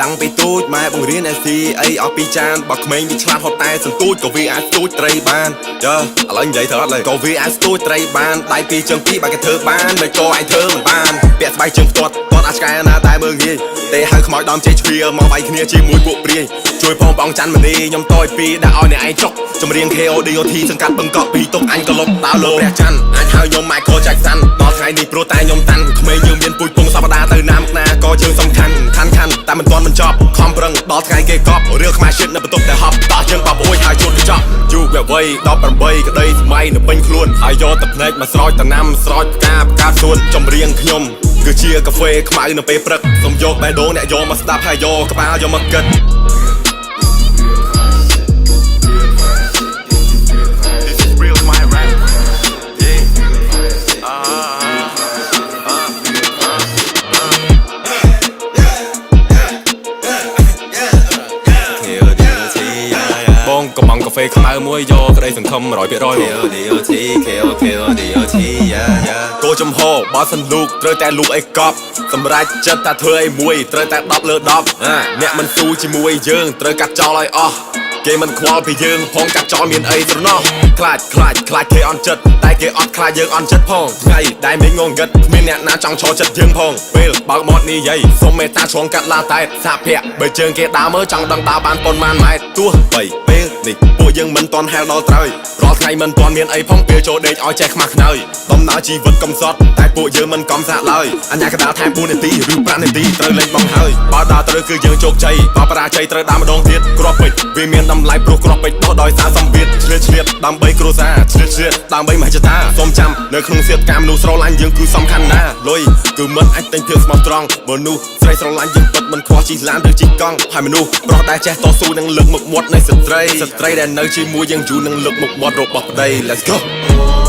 តាំងពីទូចម៉ែបង្រៀនឲ្យស៊ីអីអស់ពីចានបើក្មេងវាឆ្លាតហត់តែសន្ទូចក៏វាអាចស្ទូចត្រីបានចាឥឡូវនិយាយទៅអត់ឡើយក៏វាអាចស្ទូចត្រីបានដៃពីរជើងពីរបើគេធ្វើបានមិនក៏ឯងធ្វើមិនបានពាក់ស្បែកជើងផ្ទាត់គាត់អាចឆ្កែណាតែមើងងាយទេហៅខ្មោចដំជ័យជ្វាមកវាយគ្នាជាមួយពួកព្រាយជួយផងបងច័ន្ទមនីខ្ញុំតយពីដាក់ឲ្យអ្នកឯងចុកចម្រៀង KODOT សង្កាត់បឹងកក់ពីទុកអញក៏លុបដើរលើព្រះច័ន្ទអាចហៅខ្ញុំ Michael Jackson ដល់ថ្ងៃនេះព្រោះតែខ្ញុំតាន់ក្មេងយើងមានពូជពងសប្តាហ៍ទៅណាមកណាក៏យើងសំខាន់តែមិនទាន់បញ្ចប់ខំប្រឹងដល់ថ្ងៃគេកប់រឿងខ្មែរជាតិនៅបន្ទប់តែហប់តោះយើងបបអួយហើយជួតកញ្ចក់យុវវ័យ18ក្តីសម័យនៅពេញខ្លួនហើយយកទឹកភ្នែកមកស្រោចតំណាំស្រោចផ្កាបង្កើតសួនចម្រៀងខ្ញុំគឺជាកាហ្វេខ្មៅនៅពេលព្រឹកសូមយកបេះដូងអ្នកយកមកស្ដាប់ហើយយកក្បាលយកមកគិតកំងកាហ្វេខ្មៅមួយយកក្តីសង្ឃឹម 100% KODOT គោចំហបើសិនលូកត្រូវតែលូកអីកប់សម្រាប់ចិត្តថាធ្វើអីមួយត្រូវតែ10លើ10អ្នកមិនស៊ូជាមួយយើងត្រូវកាត់ចោលឲ្យអស់គេមិនខ្វល់ពីយើងផងកាត់ចោលមានអីត្រណោះខ្លាចគេអន់ចិត្តតែគេអត់ខ្លាចយើងអន់ចិត្តផងថ្ងៃដែលមេងងងឹតគ្មានអ្នកណាចង់ឈរចិត្តយើងផងពេលបើកមាត់និយាយសុំមេត្តាឆ្លងកាត់ឡាតែសាភ័ក្របើជើងគេដើរមើលចង់ដឹងដើរបានប៉ុន្មានម៉ែត្រទោះបីពេលនេះពួកយើងមិនទាន់ហែលដល់ត្រើយរាល់ថ្ងៃមិនទាន់មានអីផងពេលចូលដេកឲ្យចេះខ្មាស់ខ្នើយដំណើរជីវិតកំសត់តែពួកយើងមិនកំសាកឡើយអញ្ញាកដាលថែម4នាទីឬ5នាទីត្រូវលេងបងហើយបើដើរត្រូវគឺយើងជោគជ័យបើបរាជ័យត្រូវដើរម្ដងទៀតគ្រាប់ពេជ្រវាមានតម្លៃព្រោះគ្រាប់ពេជ្រដោះដោយសារសម្ពាធឆ្លៀតដើម្បីគ្រួសារឆ្លៀតដើម្បីមហិច្ឆតាសូមចាំនៅក្នុងសៀតកាមមនុស្សស្រឡាញ់យើងគឺសំខាន់ណាស់លុយគឺមិនអាចទិញភាពស្មោះត្រង់មនុស្សស្រីស្រឡាញ់យើងពិតមិនខ្វះជិះឡានឬជិះកង់ហើយមនុស្សប្រុសដែលចេះតស៊ូនឹងលើកមុខមាត់នៃស្ត្រីដែលនៅជាមួយយើងយូរនឹងលើកមុខមាត់របស់ប្តី Let's go